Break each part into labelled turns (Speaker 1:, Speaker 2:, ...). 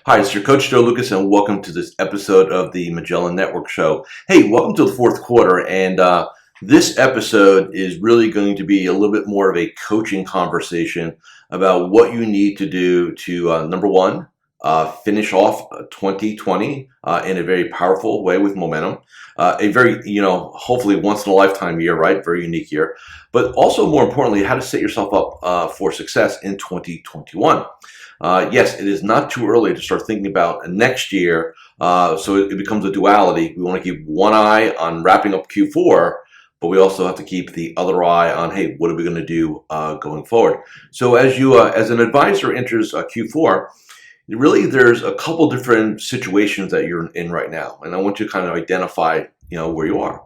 Speaker 1: Hi, it's your coach Joe Lucas, and welcome to this episode of the Magellan Network Show. Hey, welcome to the fourth quarter, and this episode is really going to be a little bit more of a coaching conversation about what you need to do to, number one, finish off 2020 in a very powerful way with momentum. A very, hopefully once in a lifetime year, right? Very unique year. But also, more importantly, how to set yourself up for success in 2021. Yes, it is not too early to start thinking about next year. So it becomes a duality. We want to keep one eye on wrapping up Q4, but we also have to keep the other eye on, hey, what are we going to do going forward? So as an advisor enters Q4, really there's a couple different situations that you're in right now, and I want you to kind of identify, where you are.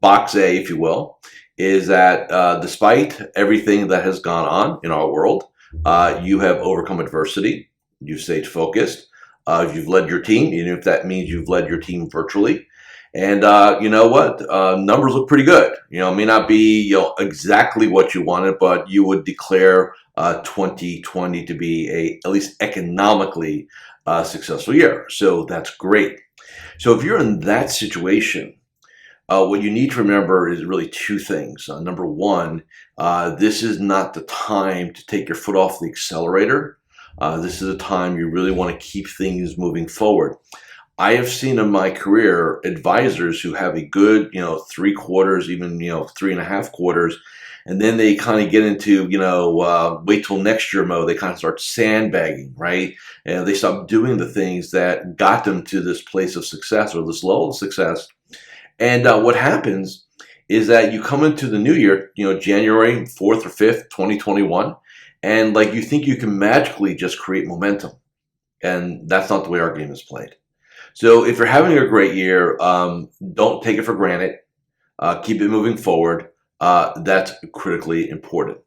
Speaker 1: Box A, if you will, is that despite everything that has gone on in our world, you have overcome adversity. You've stayed focused. You've led your team, even if that means you've led your team virtually. And you know what? Numbers look pretty good. It may not be exactly what you wanted, but you would declare 2020 to be at least economically successful year. So that's great. So if you're in that situation, what you need to remember is really two things. Number one, this is not the time to take your foot off the accelerator. This is a time you really want to keep things moving forward. I have seen in my career advisors who have a good, 3 quarters, even, 3.5 quarters, and then they kind of get into, wait till next year mode. They kind of start sandbagging, right? And they stop doing the things that got them to this place of success or this level of success. And what happens is that you come into the new year, January 4th or 5th, 2021, and you think you can magically just create momentum. And that's not the way our game is played. So if you're having a great year, don't take it for granted. Keep it moving forward. That's critically important.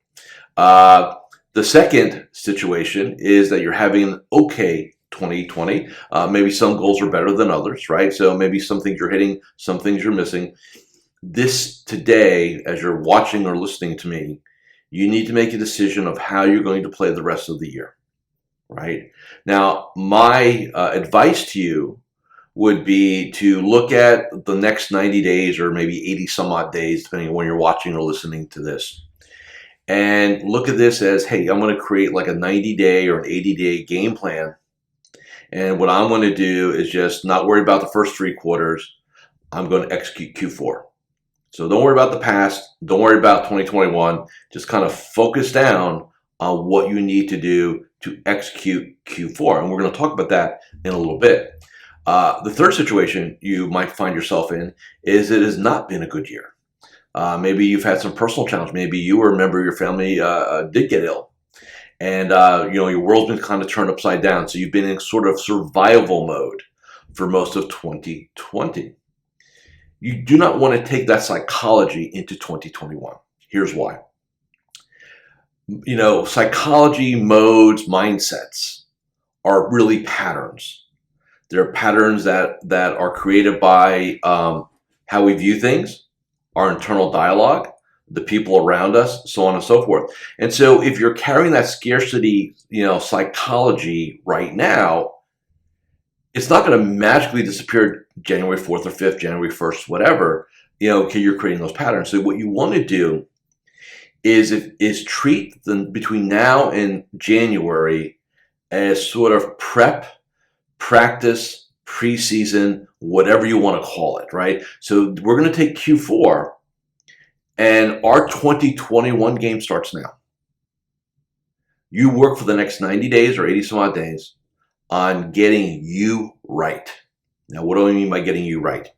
Speaker 1: The second situation is that you're having an okay 2020. Maybe some goals are better than others, right? So maybe some things you're hitting, some things you're missing. This today, as you're watching or listening to me, you need to make a decision of how you're going to play the rest of the year, right? Now, my advice to you would be to look at the next 90 days or maybe 80 some odd days, depending on when you're watching or listening to this. And look at this as, hey, I'm going to create like a 90-day or an 80-day game plan. And what I'm going to do is just not worry about the first 3 quarters. I'm going to execute Q4. So don't worry about the past. Don't worry about 2021. Just kind of focus down on what you need to do to execute Q4. And we're going to talk about that in a little bit. The third situation you might find yourself in is it has not been a good year. Maybe you've had some personal challenge. Maybe you or a member of your family did get ill. And, your world's been kind of turned upside down. So you've been in sort of survival mode for most of 2020. You do not want to take that psychology into 2021. Here's why. Psychology, modes, mindsets are really patterns. They're patterns that are created by how we view things, our internal dialogue, the people around us, so on and so forth. And so if you're carrying that scarcity, psychology right now, it's not going to magically disappear January 4th or 5th, January 1st, whatever, okay, you're creating those patterns. So what you want to do is treat between now and January as sort of prep, practice, preseason, whatever you want to call it, right? So we're going to take Q4, and our 2021 game starts now. You work for the next 90 days or 80 some odd days on getting you right. Now, what do I mean by getting you right?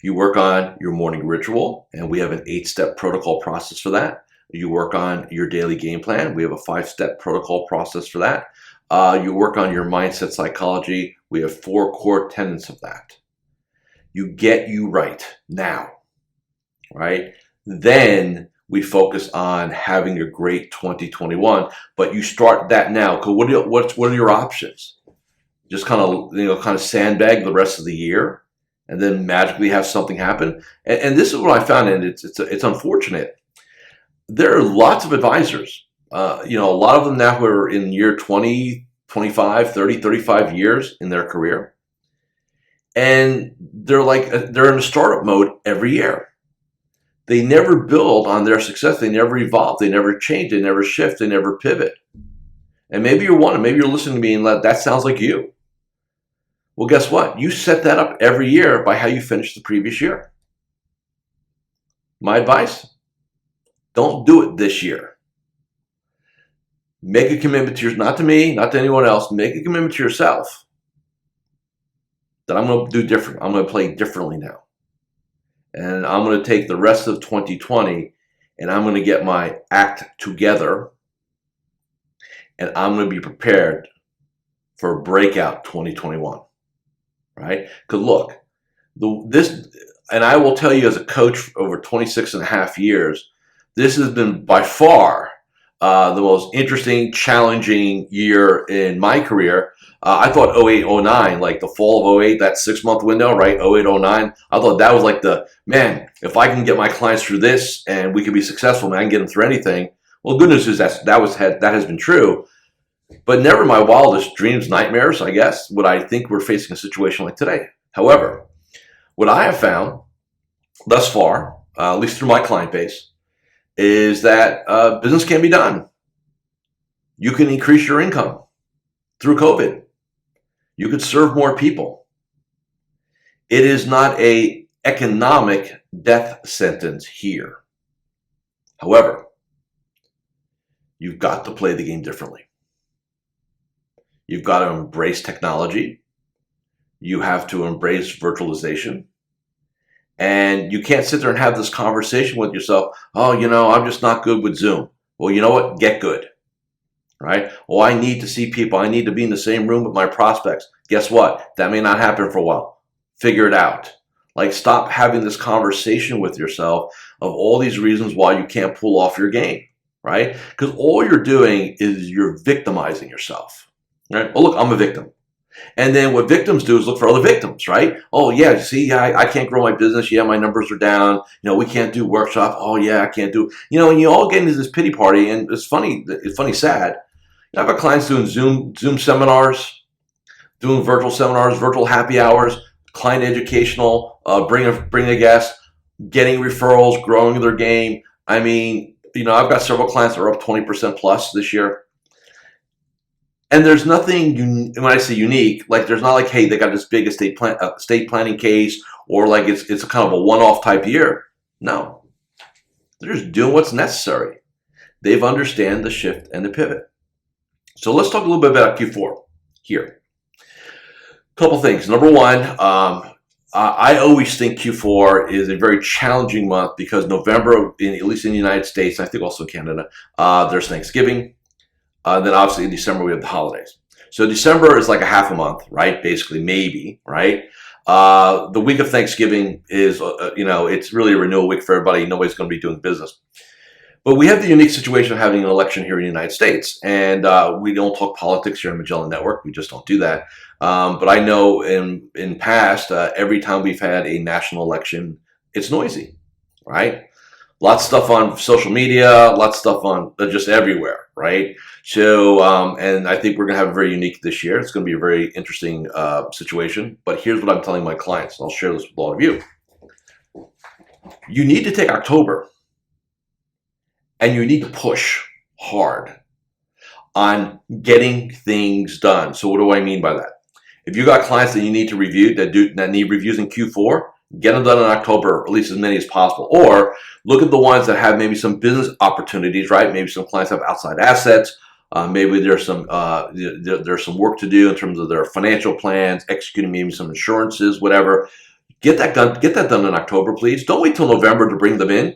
Speaker 1: You work on your morning ritual, and we have an 8-step protocol process for that. You work on your daily game plan. We have a 5-step protocol process for that. You work on your mindset psychology. We have 4 core tenets of that. You get you right now, right? Then we focus on having a great 2021, but you start that now. Because what are your options? Just kind of sandbag the rest of the year, and then magically have something happen. And this is what I found, and it's unfortunate. There are lots of advisors. A lot of them now who are in year 20, 25, 30, 35 years in their career. And they're in a startup mode every year. They never build on their success. They never evolve. They never change. They never shift. They never pivot. And maybe you're one, and maybe you're listening to me and that sounds like you. Well, guess what? You set that up every year by how you finish the previous year. My advice, don't do it this year. Make a commitment to not to me, not to anyone else. Make a commitment to yourself that I'm going to do different. I'm going to play differently now. And I'm going to take the rest of 2020 and I'm going to get my act together. And I'm going to be prepared for a breakout 2021. Right? Because look, and I will tell you as a coach for over 26 and a half years, this has been by far the most interesting, challenging year in my career. I thought 08, 09, like the fall of 08, that 6-month window, right? 08, 09. I thought that was like man, if I can get my clients through this and we can be successful, man, I can get them through anything. Well, the good news is that has been true. But never in my wildest dreams, nightmares, I guess, would I think we're facing a situation like today. However, what I have found thus far, at least through my client base, is that business can be done. You can increase your income through COVID. You could serve more people. It is not an economic death sentence here. However, you've got to play the game differently. You've got to embrace technology. You have to embrace virtualization. And you can't sit there and have this conversation with yourself. Oh, I'm just not good with Zoom. Well, you know what? Get good. Right? Oh, I need to see people. I need to be in the same room with my prospects. Guess what? That may not happen for a while. Figure it out. Like, stop having this conversation with yourself of all these reasons why you can't pull off your game. Right? Because all you're doing is you're victimizing yourself. Right? Oh, look, I'm a victim. And then what victims do is look for other victims, right? Oh, yeah, see, I can't grow my business. Yeah, my numbers are down. We can't do workshops. Oh, yeah, I can't do. And you all get into this pity party. And it's funny, sad. I've got clients doing Zoom seminars, doing virtual seminars, virtual happy hours, client educational, bring a guest, getting referrals, growing their game. I mean, I've got several clients that are up 20% plus this year. And there's nothing, when I say unique, like there's not like, hey, they got this big estate planning case, or like it's a kind of a one-off type year. No, they're just doing what's necessary. They've understand the shift and the pivot. So let's talk a little bit about Q4 here. A couple things. Number one, I always think Q4 is a very challenging month because November, at least in the United States, and I think also Canada, there's Thanksgiving. Then obviously in December we have the holidays. So December is like a half a month, right? Basically, maybe, right? The week of Thanksgiving is, it's really a renewal week for everybody. Nobody's going to be doing business. But we have the unique situation of having an election here in the United States. And we don't talk politics here on Magellan Network. We just don't do that. But I know in past, every time we've had a national election, it's noisy, right? Lots of stuff on social media, lots of stuff on just everywhere, right? So, and I think we're going to have a very unique this year. It's going to be a very interesting situation. But here's what I'm telling my clients, and I'll share this with all of you. You need to take October, and you need to push hard on getting things done. So what do I mean by that? If you got clients that you need to review, that need reviews in Q4, get them done in October, or at least as many as possible. Or look at the ones that have maybe some business opportunities, right? Maybe some clients have outside assets. Maybe there's some work to do in terms of their financial plans, executing maybe some insurances, whatever. Get that done in October, please. Don't wait till November to bring them in,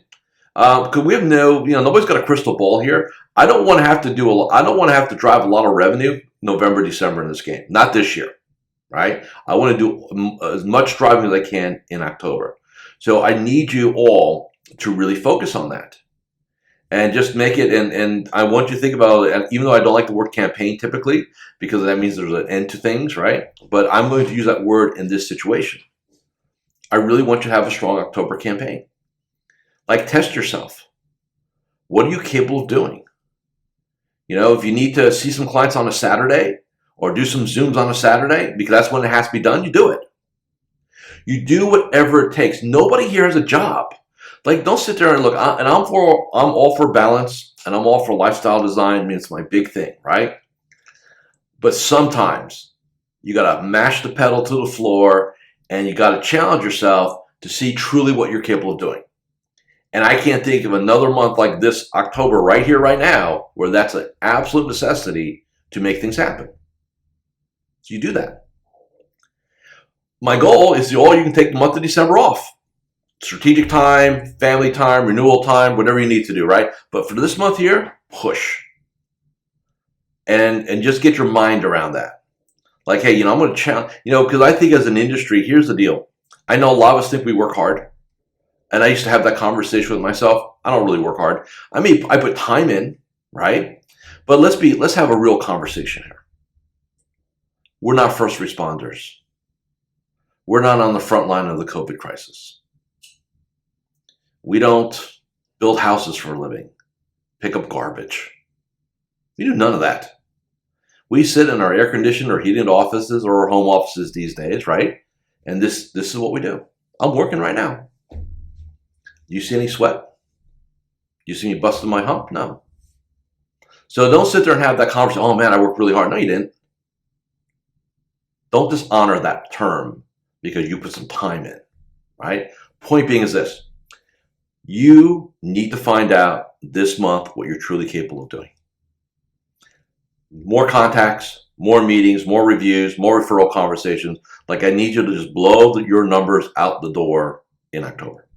Speaker 1: because we have nobody's got a crystal ball here. I don't want to have to drive a lot of revenue November, December in this game. Not this year. Right? I want to do as much driving as I can in October. So I need you all to really focus on that and just make it. And I want you to think about it. And even though I don't like the word campaign typically, because that means there's an end to things, right? But I'm going to use that word in this situation. I really want you to have a strong October campaign. Like, test yourself. What are you capable of doing? If you need to see some clients on a Saturday, or do some Zooms on a Saturday because that's when it has to be done, you do it. You do whatever it takes. Nobody here has a job. Like, don't sit there and look. I'm all for balance, and I'm all for lifestyle design. I mean, it's my big thing, right? But sometimes you got to mash the pedal to the floor, and you got to challenge yourself to see truly what you're capable of doing. And I can't think of another month like this October right here, right now, where that's an absolute necessity to make things happen. So you do that. My goal is you can take the month of December off. Strategic time, family time, renewal time, whatever you need to do, right? But for this month here, push. And just get your mind around that. Like, hey, I'm going to challenge, because I think as an industry, here's the deal. I know a lot of us think we work hard. And I used to have that conversation with myself. I don't really work hard. I mean, I put time in, right? But let's have a real conversation here. We're not first responders. We're not on the front line of the COVID crisis. We don't build houses for a living, pick up garbage. We do none of that. We sit in our air-conditioned or heated offices or our home offices these days, right? And this is what we do. I'm working right now. Do you see any sweat? Do you see me busting my hump? No. So don't sit there and have that conversation. Oh man, I worked really hard. No, you didn't. Don't dishonor that term because you put some time in, right? Point being is this. You need to find out this month what you're truly capable of doing. More contacts, more meetings, more reviews, more referral conversations. Like, I need you to just blow your numbers out the door in October.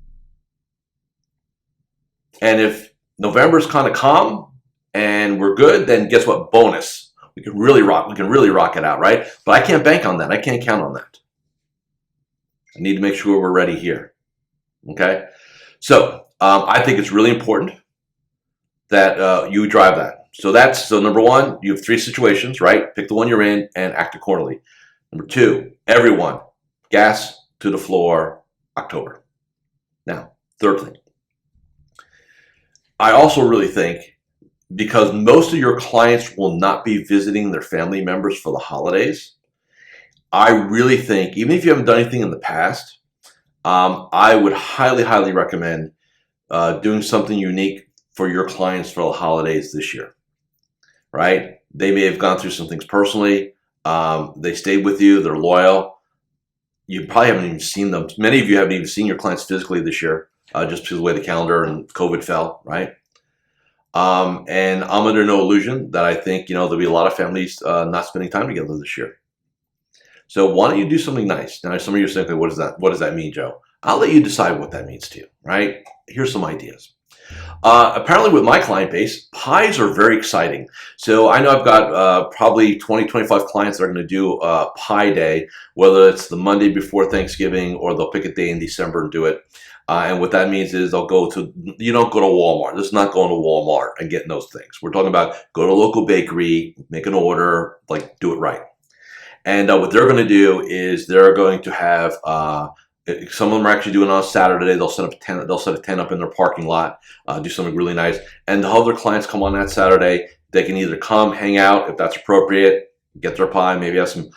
Speaker 1: And if November's kind of calm and we're good, then guess what? Bonus. We can really rock it out, right? But I can't bank on that. I can't count on that. I need to make sure we're ready here. Okay? So I think it's really important that you drive that. So number one, you have 3 situations, right? Pick the one you're in and act accordingly. Number 2, everyone, gas to the floor, October. Now, third thing. I also really think, because most of your clients will not be visiting their family members for the holidays, I really think, even if you haven't done anything in the past, I would highly, highly recommend doing something unique for your clients for the holidays this year, right? They may have gone through some things personally. They stayed with you. They're loyal. You probably haven't even seen them. Many of you haven't even seen your clients physically this year, just because of the way the calendar and COVID fell, right? And I'm under no illusion that I think, there'll be a lot of families not spending time together this year. So why don't you do something nice? Now, some of you are saying, okay, what does that mean, Joe? I'll let you decide what that means to you, right? Here's some ideas. Apparently with my client base, pies are very exciting. So I know I've got probably 20, 25 clients that are going to do pie day, whether it's the Monday before Thanksgiving or they'll pick a day in December and do it. And what that means is you don't go to Walmart. This is not going to Walmart and getting those things. We're talking about go to a local bakery, make an order, like do it right. And what they're going to do is they're going to have, some of them are actually doing it on Saturday. They'll set a tent up in their parking lot, do something really nice. And the other clients come on that Saturday. They can either come, hang out if that's appropriate, get their pie, maybe have some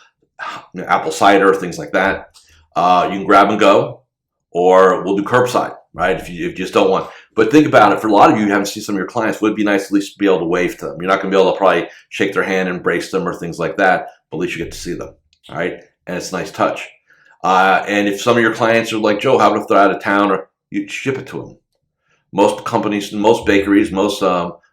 Speaker 1: apple cider, things like that. You can grab and go, or we'll do curbside, right? If you just don't want. But think about it. For a lot of you who haven't seen some of your clients, it would be nice at least to be able to wave to them. You're not going to be able to probably shake their hand, embrace them, or things like that. But at least you get to see them, all right? And it's a nice touch. And if some of your clients are like, Joe, how about if they're out of town, or you ship it to them? Most companies, most bakeries, most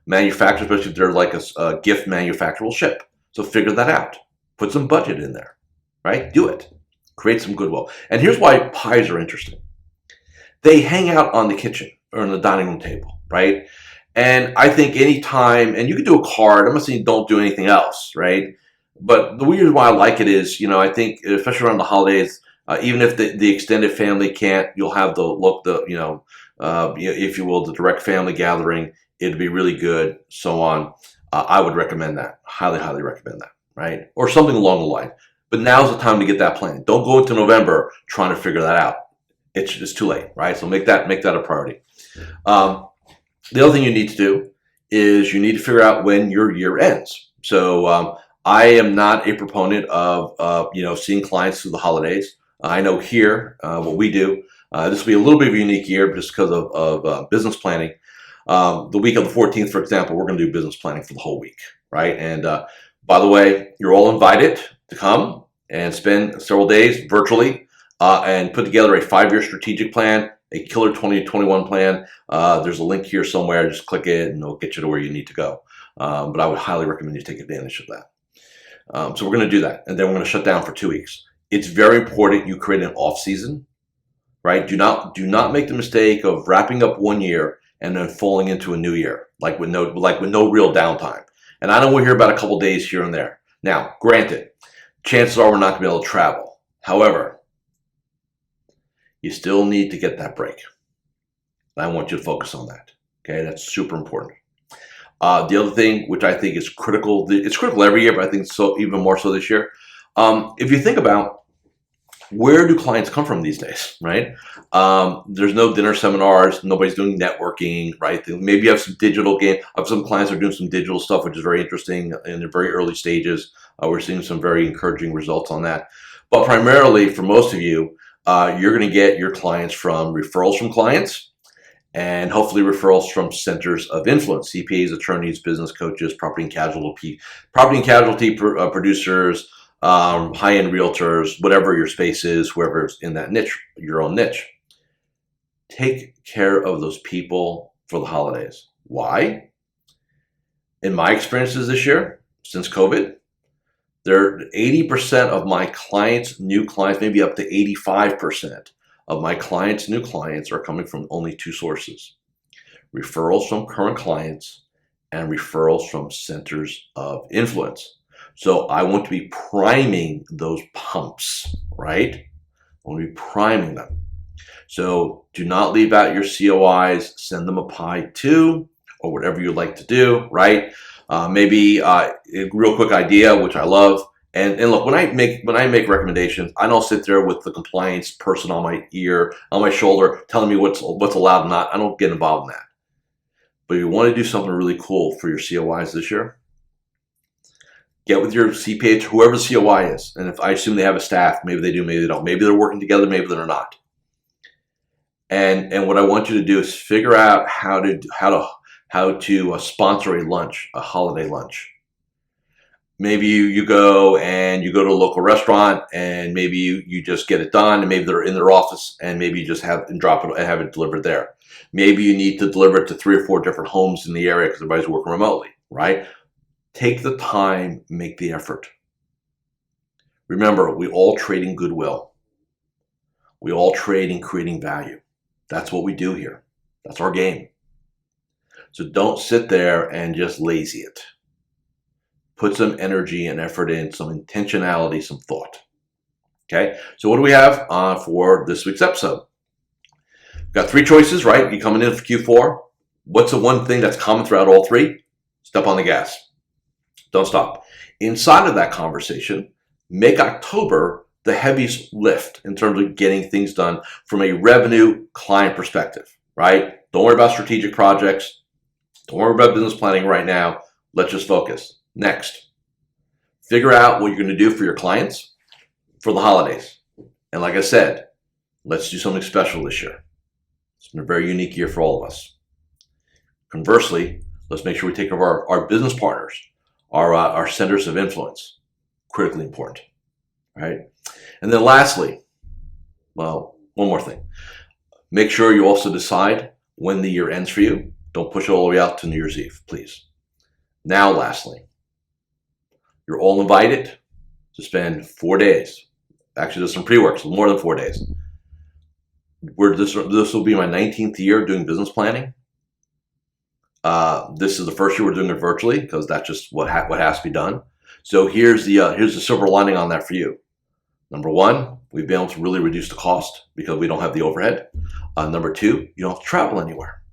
Speaker 1: manufacturers, especially if they're like a gift manufacturer, will ship. So figure that out. Put some budget in there, right? Do it. Create some goodwill. And here's why pies are interesting. They hang out on the kitchen or on the dining room table, right? And I think anytime, and you can do a card. I'm not saying don't do anything else, right? But the reason why I like it is, I think, especially around the holidays, even if the extended family can't, you'll have if you will, the direct family gathering. It'd be really good, so on. I would recommend that. Highly, highly recommend that, right? Or something along the line. But now's the time to get that plan. Don't go into November trying to figure that out. It's too late, right? So make that a priority. The other thing you need to do is you need to figure out when your year ends. So I am not a proponent of seeing clients through the holidays. I know here what we do. This will be a little bit of a unique year just because of business planning. The week of the 14th, for example, we're going to do business planning for the whole week, right? And by the way, you're all invited to come and spend several days virtually and put together a 5-year strategic plan, a killer 2021 plan. There's a link here somewhere. Just click it and it'll get you to where you need to go. But I would highly recommend you take advantage of that. So we're going to do that. And then we're going to shut down for 2 weeks. It's very important you create an off season, right? Do not make the mistake of wrapping up 1 year and then falling into a new year, like with no real downtime. And I know we'll hear about a couple days here and there. Now, granted, chances are we're not going to be able to travel. However, you still need to get that break. And I want you to focus on that. Okay, that's super important. The other thing, which I think is critical, it's critical every year, but I think so even more so this year. If you think about where do clients come from these days, right? There's no dinner seminars. Nobody's doing networking, right? Maybe you have some digital game. Some clients are doing some digital stuff, which is very interesting in the very early stages. We're seeing some very encouraging results on that. But primarily, for most of you, you're going to get your clients from referrals from clients and hopefully referrals from centers of influence, CPAs, attorneys, business coaches, property and casualty producers, high-end realtors, whatever your space is, whoever's in that niche, your own niche. Take care of those people for the holidays. Why? In my experiences this year, since COVID, 80% of my clients, new clients, maybe up to 85% of my clients, new clients are coming from only 2 sources: referrals from current clients and referrals from centers of influence. So I want to be priming those pumps, right? I want to be priming them. So do not leave out your COIs. Send them a pie too, or whatever you like to do, right? Maybe a real quick idea, which I love. And look, when I make recommendations, I don't sit there with the compliance person on my shoulder, telling me what's allowed and not. I don't get involved in that. But if you want to do something really cool for your COIs this year, get with your CPA, whoever the COI is. And if I assume they have a staff, maybe they do, maybe they don't. Maybe they're working together, maybe they're not. And what I want you to do is figure out how to sponsor a lunch, a holiday lunch. Maybe you go to a local restaurant and maybe you just get it done, and maybe they're in their office and maybe you just have it delivered there. Maybe you need to deliver it to 3 or 4 different homes in the area because everybody's working remotely, right? Take the time, make the effort. Remember, we all trade in goodwill. We all trade in creating value. That's what we do here. That's our game. So don't sit there and just lazy it. Put some energy and effort in, some intentionality, some thought. Okay, so what do we have for this week's episode? We've got 3 choices, right? You coming in for Q4. What's the one thing that's common throughout all 3? Step on the gas. Don't stop. Inside of that conversation, make October the heaviest lift in terms of getting things done from a revenue client perspective, right? Don't worry about strategic projects. Don't worry about business planning right now. Let's just focus. Next, figure out what you're going to do for your clients for the holidays. And like I said, let's do something special this year. It's been a very unique year for all of us. Conversely, let's make sure we take care of our business partners, our centers of influence. Critically important, right? And then lastly, well, one more thing. Make sure you also decide when the year ends for you. Don't push it all the way out to New Year's Eve, please. Now, lastly, you're all invited to spend 4 days. Actually, there's some pre-work, so more than 4 days. This will be my 19th year doing business planning. This is the first year we're doing it virtually because that's just what has to be done. So here's the silver lining on that for you. Number 1, we've been able to really reduce the cost because we don't have the overhead. Number 2, you don't have to travel anywhere.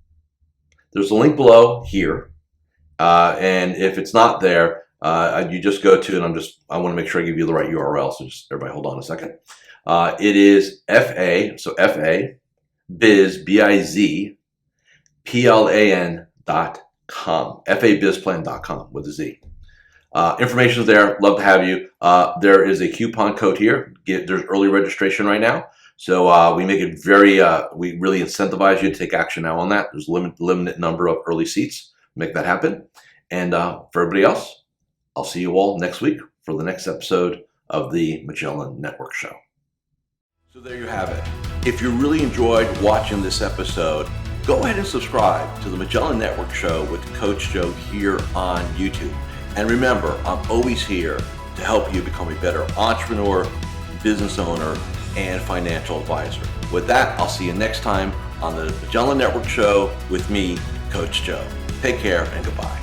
Speaker 1: There's a link below here, and if it's not there, you just go to, and I want to make sure I give you the right URL. So just everybody, hold on a second. It is FA biz BIZ PLAN.com, FABizplan.com with a Z. Information's there. Love to have you. There is a coupon code here. There's early registration right now. So we make it we really incentivize you to take action now on that. There's a limited number of early seats. Make that happen. And for everybody else, I'll see you all next week for the next episode of the Magellan Network Show. So there you have it. If you really enjoyed watching this episode, go ahead and subscribe to the Magellan Network Show with Coach Joe here on YouTube. And remember, I'm always here to help you become a better entrepreneur, business owner, and financial advisor. With that, I'll see you next time on the Magellan Network Show with me, Coach Joe. Take care and goodbye.